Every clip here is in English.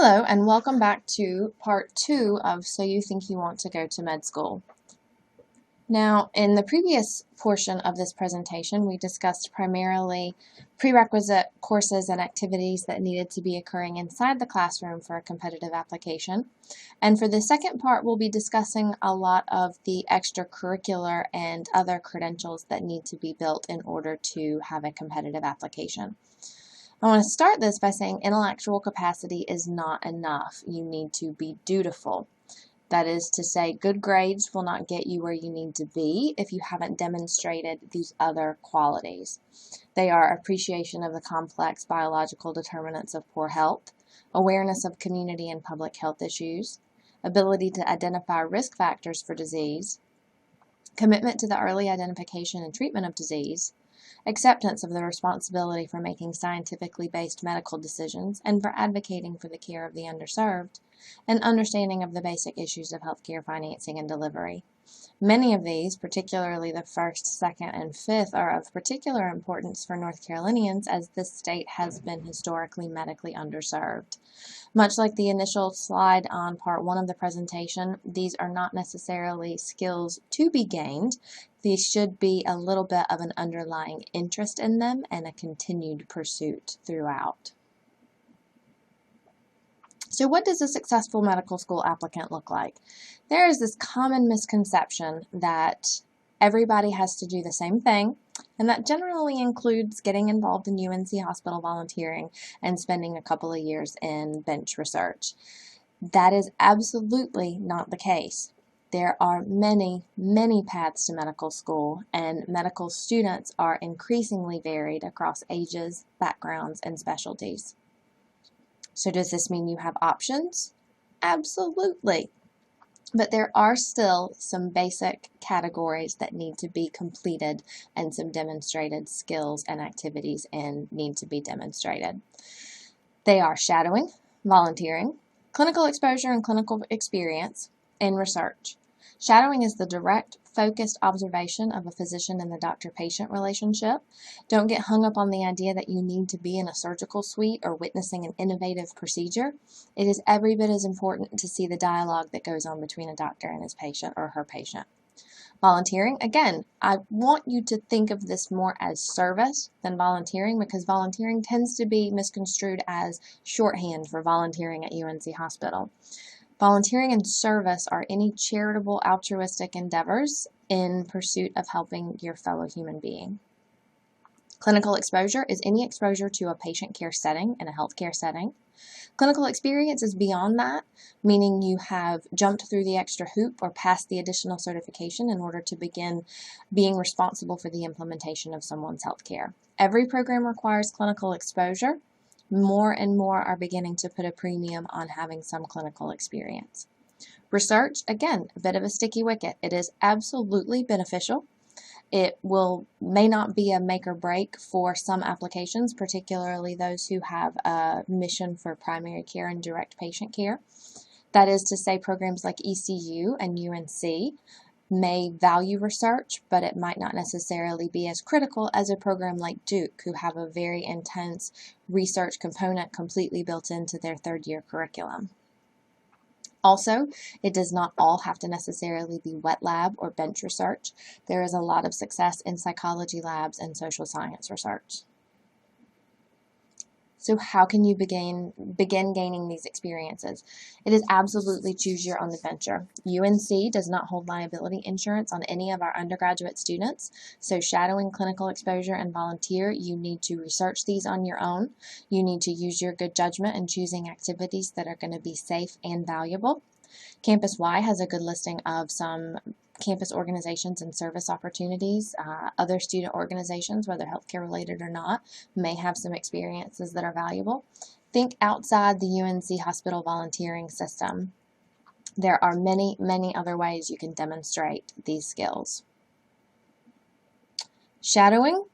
Hello, and welcome back to part 2 of So You Think You Want to Go to Med School. Now, in the previous portion of this presentation, we discussed primarily prerequisite courses and activities that needed to be occurring inside the classroom for a competitive application. And for the second part, we'll be discussing a lot of the extracurricular and other credentials that need to be built in order to have a competitive application. I want to start this by saying intellectual capacity is not enough. You need to be dutiful. That is to say, good grades will not get you where you need to be if you haven't demonstrated these other qualities. They are appreciation of the complex biological determinants of poor health, awareness of community and public health issues, ability to identify risk factors for disease, commitment to the early identification and treatment of disease, acceptance of the responsibility for making scientifically based medical decisions and for advocating for the care of the underserved, and understanding of the basic issues of healthcare financing and delivery. Many of these, particularly the first, second, and fifth, are of particular importance for North Carolinians as this state has been historically medically underserved. Much like the initial slide on part 1 of the presentation, these are not necessarily skills to be gained. These should be a little bit of an underlying interest in them and a continued pursuit throughout. So what does a successful medical school applicant look like? There is this common misconception that everybody has to do the same thing, and that generally includes getting involved in UNC hospital volunteering and spending a couple of years in bench research. That is absolutely not the case. There are many, many paths to medical school, and medical students are increasingly varied across ages, backgrounds, and specialties. So does this mean you have options? Absolutely. But there are still some basic categories that need to be completed and some demonstrated skills and activities need to be demonstrated. They are shadowing, volunteering, clinical exposure and clinical experience, and research. Shadowing is the direct, focused observation of a physician and the doctor-patient relationship. Don't get hung up on the idea that you need to be in a surgical suite or witnessing an innovative procedure. It is every bit as important to see the dialogue that goes on between a doctor and his patient or her patient. Volunteering, again, I want you to think of this more as service than volunteering because volunteering tends to be misconstrued as shorthand for volunteering at UNC Hospital. Volunteering and service are any charitable altruistic endeavors in pursuit of helping your fellow human being. Clinical exposure is any exposure to a patient care setting in a healthcare setting. Clinical experience is beyond that, meaning you have jumped through the extra hoop or passed the additional certification in order to begin being responsible for the implementation of someone's healthcare. Every program requires clinical exposure. More and more are beginning to put a premium on having some clinical experience. Research, again, a bit of a sticky wicket. It is absolutely beneficial. It may not be a make or break for some applications, particularly those who have a mission for primary care and direct patient care. That is to say, programs like ECU and UNC may value research, but it might not necessarily be as critical as a program like Duke, who have a very intense research component completely built into their third-year curriculum. Also, it does not all have to necessarily be wet lab or bench research. There is a lot of success in psychology labs and social science research. So how can you begin gaining these experiences? It is absolutely choose your own adventure. UNC does not hold liability insurance on any of our undergraduate students, so shadowing, clinical exposure, and volunteer, you need to research these on your own. You need to use your good judgment in choosing activities that are going to be safe and valuable. Campus Y has a good listing of some campus organizations and service opportunities. Other student organizations, whether healthcare related or not, may have some experiences that are valuable. Think outside the UNC hospital volunteering system. There are many, many other ways you can demonstrate these skills. Shadowing.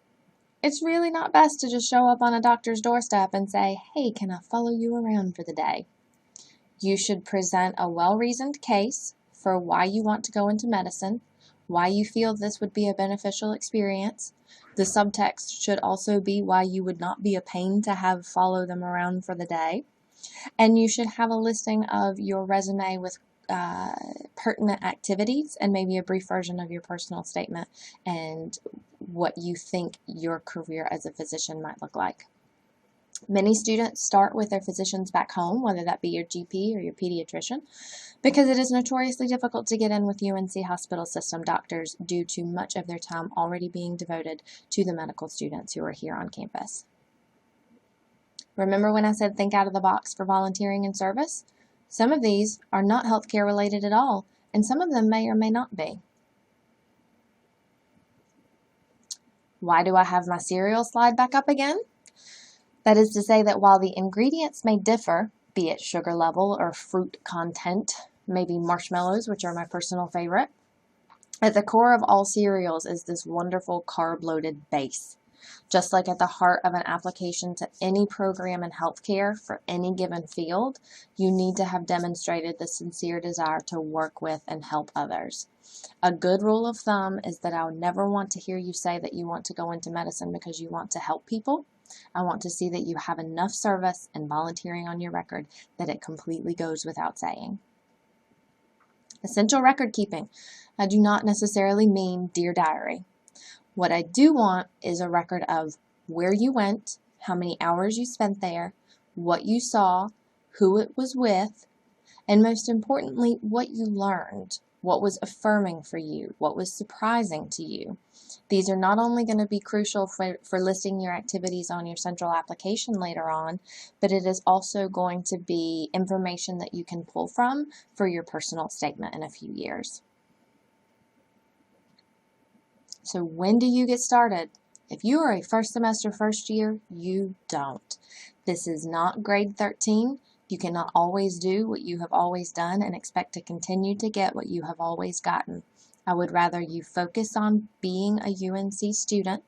It's really not best to just show up on a doctor's doorstep and say, "Hey, can I follow you around for the day?" You should present a well-reasoned case for why you want to go into medicine, why you feel this would be a beneficial experience. The subtext should also be why you would not be a pain to have follow them around for the day. And you should have a listing of your resume with pertinent activities and maybe a brief version of your personal statement and what you think your career as a physician might look like. Many students start with their physicians back home, whether that be your GP or your pediatrician, because it is notoriously difficult to get in with UNC hospital system doctors due to much of their time already being devoted to the medical students who are here on campus. Remember when I said think out of the box for volunteering and service? Some of these are not healthcare related at all, and some of them may or may not be. Why do I have my cereal slide back up again? That is to say that while the ingredients may differ, be it sugar level or fruit content, maybe marshmallows, which are my personal favorite, at the core of all cereals is this wonderful carb-loaded base. Just like at the heart of an application to any program in healthcare for any given field, you need to have demonstrated the sincere desire to work with and help others. A good rule of thumb is that I'll never want to hear you say that you want to go into medicine because you want to help people. I want to see that you have enough service and volunteering on your record that it completely goes without saying. Essential record keeping. I do not necessarily mean Dear Diary. What I do want is a record of where you went, how many hours you spent there, what you saw, who it was with, and most importantly, what you learned, what was affirming for you, what was surprising to you. These are not only going to be crucial for listing your activities on your central application later on, but it is also going to be information that you can pull from for your personal statement in a few years. So when do you get started? If you are a first semester, first year, you don't. This is not grade 13. You cannot always do what you have always done and expect to continue to get what you have always gotten. I would rather you focus on being a UNC student,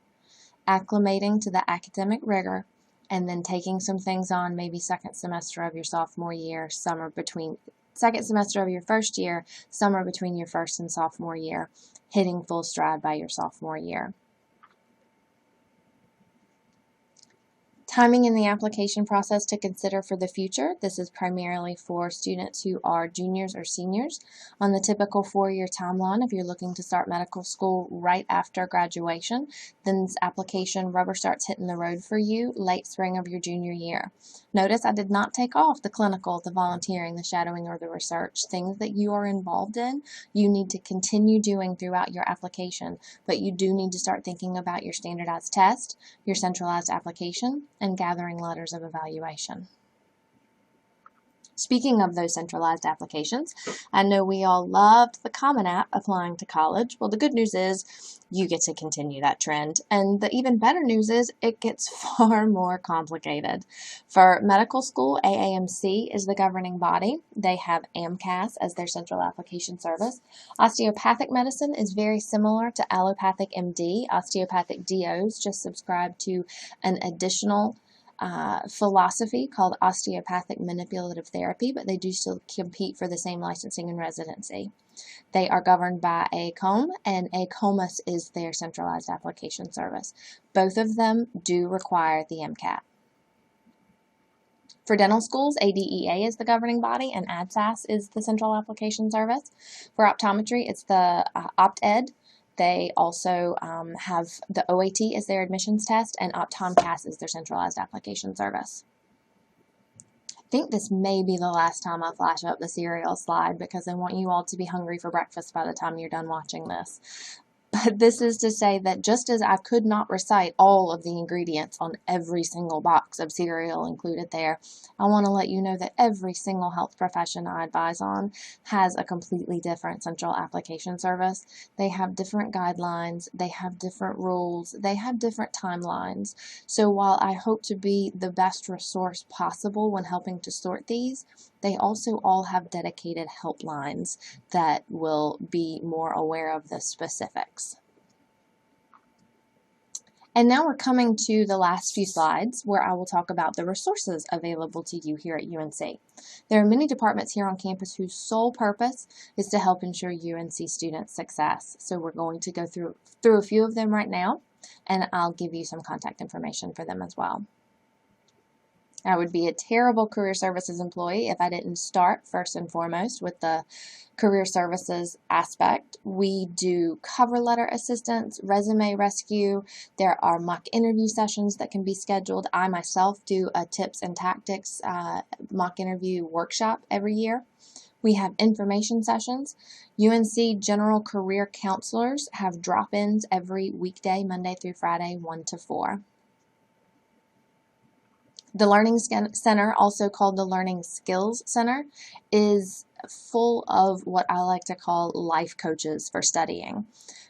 acclimating to the academic rigor, and then taking some things on maybe second semester of your sophomore year, second semester of your first year, summer between your first and sophomore year, hitting full stride by your sophomore year. Timing in the application process to consider for the future. This is primarily for students who are juniors or seniors. On the typical 4-year timeline, if you're looking to start medical school right after graduation, then this application rubber starts hitting the road for you late spring of your junior year. Notice I did not take off the clinical, the volunteering, the shadowing, or the research. Things that you are involved in, you need to continue doing throughout your application, but you do need to start thinking about your standardized test, your centralized application, and gathering letters of evaluation. Speaking of those centralized applications, I know we all loved the Common App applying to college. Well, the good news is you get to continue that trend. And the even better news is it gets far more complicated. For medical school, AAMC is the governing body. They have AMCAS as their central application service. Osteopathic medicine is very similar to allopathic MD. Osteopathic DOs just subscribe to an additional philosophy called osteopathic manipulative therapy, but they do still compete for the same licensing and residency. They are governed by ACOM, and ACOMAS is their centralized application service. Both of them do require the MCAT. For dental schools, ADEA is the governing body, and ADSAS is the central application service. For optometry, it's the OptEd. They also have the OAT as their admissions test, and OptomCAS is their centralized application service. I think this may be the last time I flash up the cereal slide because I want you all to be hungry for breakfast by the time you're done watching this. But this is to say that just as I could not recite all of the ingredients on every single box of cereal included there, I want to let you know that every single health profession I advise on has a completely different central application service. They have different guidelines, they have different rules, they have different timelines. So while I hope to be the best resource possible when helping to sort these, they also all have dedicated helplines that will be more aware of the specifics. And now we're coming to the last few slides where I will talk about the resources available to you here at UNC. There are many departments here on campus whose sole purpose is to help ensure UNC students' success. So we're going to go through a few of them right now, and I'll give you some contact information for them as well. I would be a terrible career services employee if I didn't start first and foremost with the career services aspect. We do cover letter assistance, resume rescue. There are mock interview sessions that can be scheduled. I myself do a tips and tactics mock interview workshop every year. We have information sessions. UNC General Career Counselors have drop-ins every weekday, Monday through Friday, 1 to 4. The Learning Center, also called the Learning Skills Center, is full of what I like to call life coaches for studying.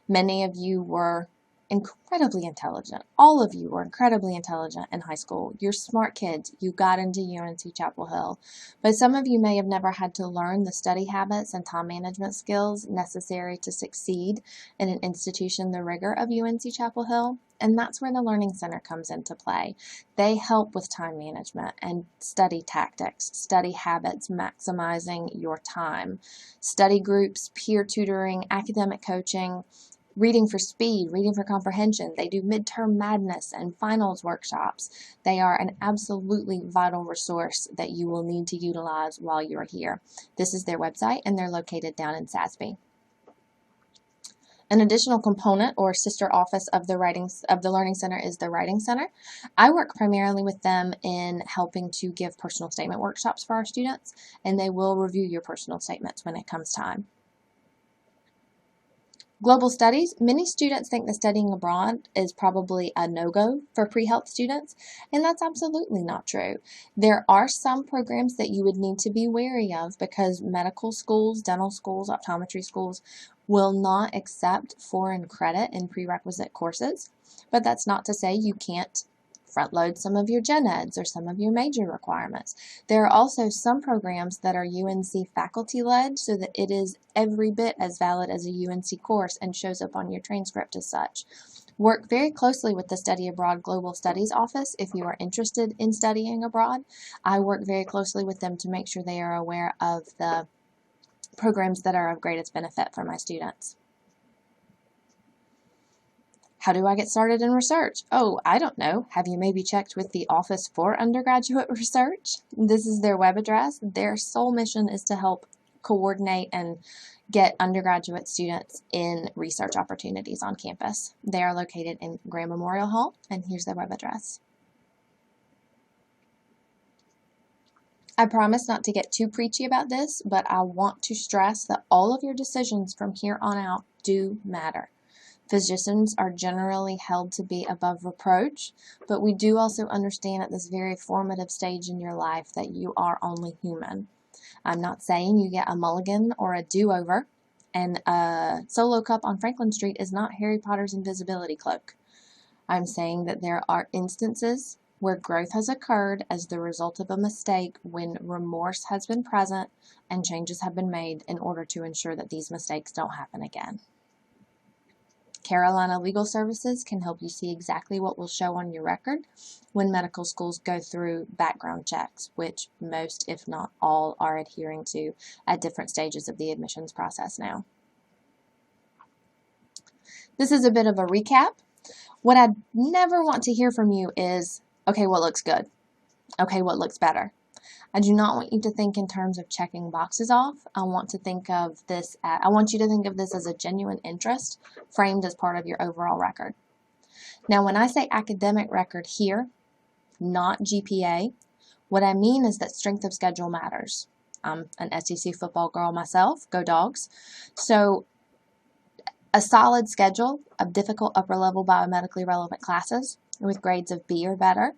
Many of you were incredibly intelligent. All of you were incredibly intelligent in high school. You're smart kids. You got into UNC Chapel Hill. But some of you may have never had to learn the study habits and time management skills necessary to succeed in an institution the rigor of UNC Chapel Hill. And that's where the Learning Center comes into play. They help with time management and study tactics, study habits, maximizing your time, study groups, peer tutoring, academic coaching, reading for speed, reading for comprehension. They do midterm madness and finals workshops. They are an absolutely vital resource that you will need to utilize while you're here. This is their website, and they're located down in Sasby. An additional component or sister office of the Learning Center is the Writing Center. I work primarily with them in helping to give personal statement workshops for our students, and they will review your personal statements when it comes time. Global studies. Many students think that studying abroad is probably a no-go for pre-health students, and that's absolutely not true. There are some programs that you would need to be wary of because medical schools, dental schools, optometry schools will not accept foreign credit in prerequisite courses, but that's not to say you can't front load some of your gen eds or some of your major requirements. There are also some programs that are UNC faculty led so that it is every bit as valid as a UNC course and shows up on your transcript as such. Work very closely with the Study Abroad Global Studies Office if you are interested in studying abroad. I work very closely with them to make sure they are aware of the programs that are of greatest benefit for my students. How do I get started in research? Oh, I don't know. Have you maybe checked with the Office for Undergraduate Research? This is their web address. Their sole mission is to help coordinate and get undergraduate students in research opportunities on campus. They are located in Graham Memorial Hall, and here's their web address. I promise not to get too preachy about this, but I want to stress that all of your decisions from here on out do matter. Physicians are generally held to be above reproach, but we do also understand at this very formative stage in your life that you are only human. I'm not saying you get a mulligan or a do-over, and a solo cup on Franklin Street is not Harry Potter's invisibility cloak. I'm saying that there are instances where growth has occurred as the result of a mistake when remorse has been present and changes have been made in order to ensure that these mistakes don't happen again. Carolina Legal Services can help you see exactly what will show on your record when medical schools go through background checks, which most, if not all, are adhering to at different stages of the admissions process now. This is a bit of a recap. What I never want to hear from you is, okay, what looks good? Okay, what looks better? I do not want you to think in terms of checking boxes off. I want you to think of this as a genuine interest framed as part of your overall record. Now, when I say academic record here, not GPA, what I mean is that strength of schedule matters. I'm an SEC football girl myself, go Dogs. So a solid schedule of difficult upper-level biomedically relevant classes with grades of B or better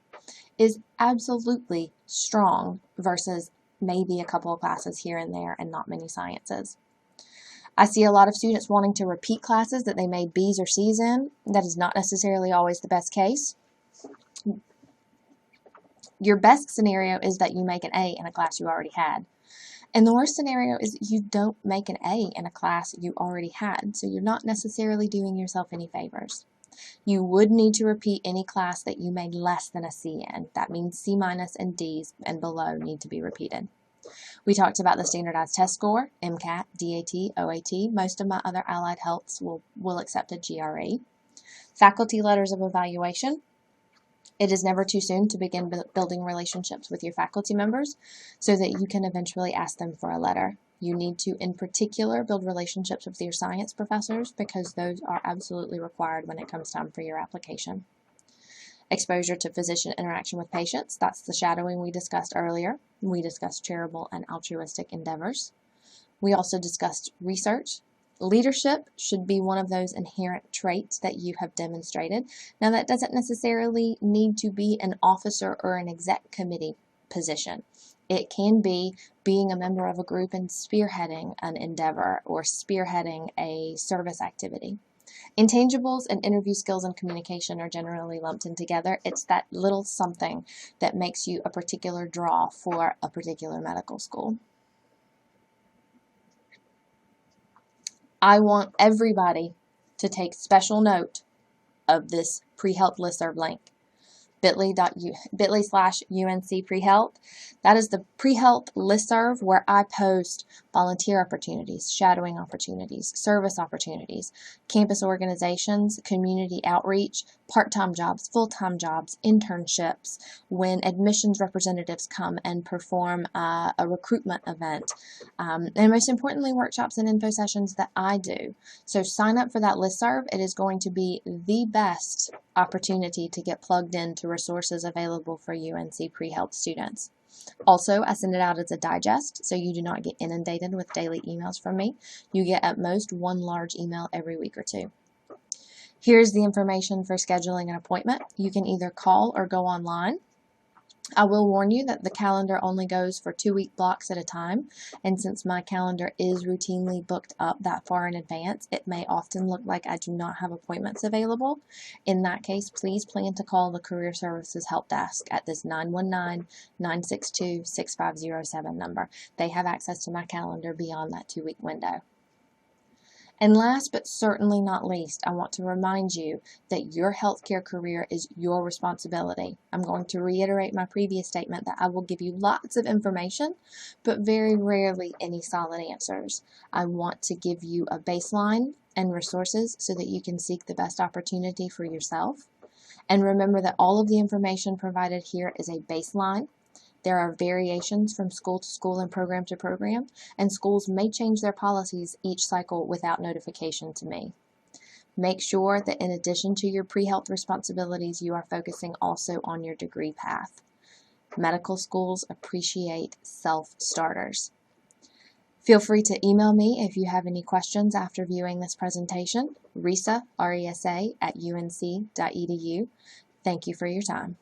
is absolutely strong versus maybe a couple of classes here and there and not many sciences. I see a lot of students wanting to repeat classes that they made B's or C's in. That is not necessarily always the best case. Your best scenario is that you make an A in a class you already had. And the worst scenario is you don't make an A in a class you already had, so you're not necessarily doing yourself any favors. You would need to repeat any class that you made less than a C in. That means C- and D's and below need to be repeated. We talked about the standardized test score, MCAT, DAT, OAT. Most of my other allied healths will accept a GRE. Faculty letters of evaluation. It is never too soon to begin building relationships with your faculty members so that you can eventually ask them for a letter. You need to, in particular, build relationships with your science professors because those are absolutely required when it comes time for your application. Exposure to physician interaction with patients, that's the shadowing we discussed earlier. We discussed charitable and altruistic endeavors. We also discussed research. Leadership should be one of those inherent traits that you have demonstrated. Now, that doesn't necessarily need to be an officer or an exec committee position. It can be being a member of a group and spearheading an endeavor or spearheading a service activity. Intangibles and interview skills and communication are generally lumped in together. It's that little something that makes you a particular draw for a particular medical school. I want everybody to take special note of this pre-health listserv link. bit.ly/UNC pre-health. That is the pre-health listserv where I post volunteer opportunities, shadowing opportunities, service opportunities, campus organizations, community outreach, part-time jobs, full-time jobs, internships, when admissions representatives come and perform a recruitment event, and most importantly, workshops and info sessions that I do. So sign up for that listserv. It is going to be the best opportunity to get plugged into resources available for UNC pre-health students. Also, I send it out as a digest, so you do not get inundated with daily emails from me. You get at most one large email every week or two. Here's the information for scheduling an appointment. You can either call or go online. I will warn you that the calendar only goes for 2-week blocks at a time, and since my calendar is routinely booked up that far in advance, it may often look like I do not have appointments available. In that case, please plan to call the Career Services Help Desk at this 919-962-6507 number. They have access to my calendar beyond that 2-week window. And last but certainly not least, I want to remind you that your healthcare career is your responsibility. I'm going to reiterate my previous statement that I will give you lots of information, but very rarely any solid answers. I want to give you a baseline and resources so that you can seek the best opportunity for yourself. And remember that all of the information provided here is a baseline. There are variations from school to school and program to program, and schools may change their policies each cycle without notification to me. Make sure that in addition to your pre-health responsibilities, you are focusing also on your degree path. Medical schools appreciate self-starters. Feel free to email me if you have any questions after viewing this presentation, resa@unc.edu. Thank you for your time.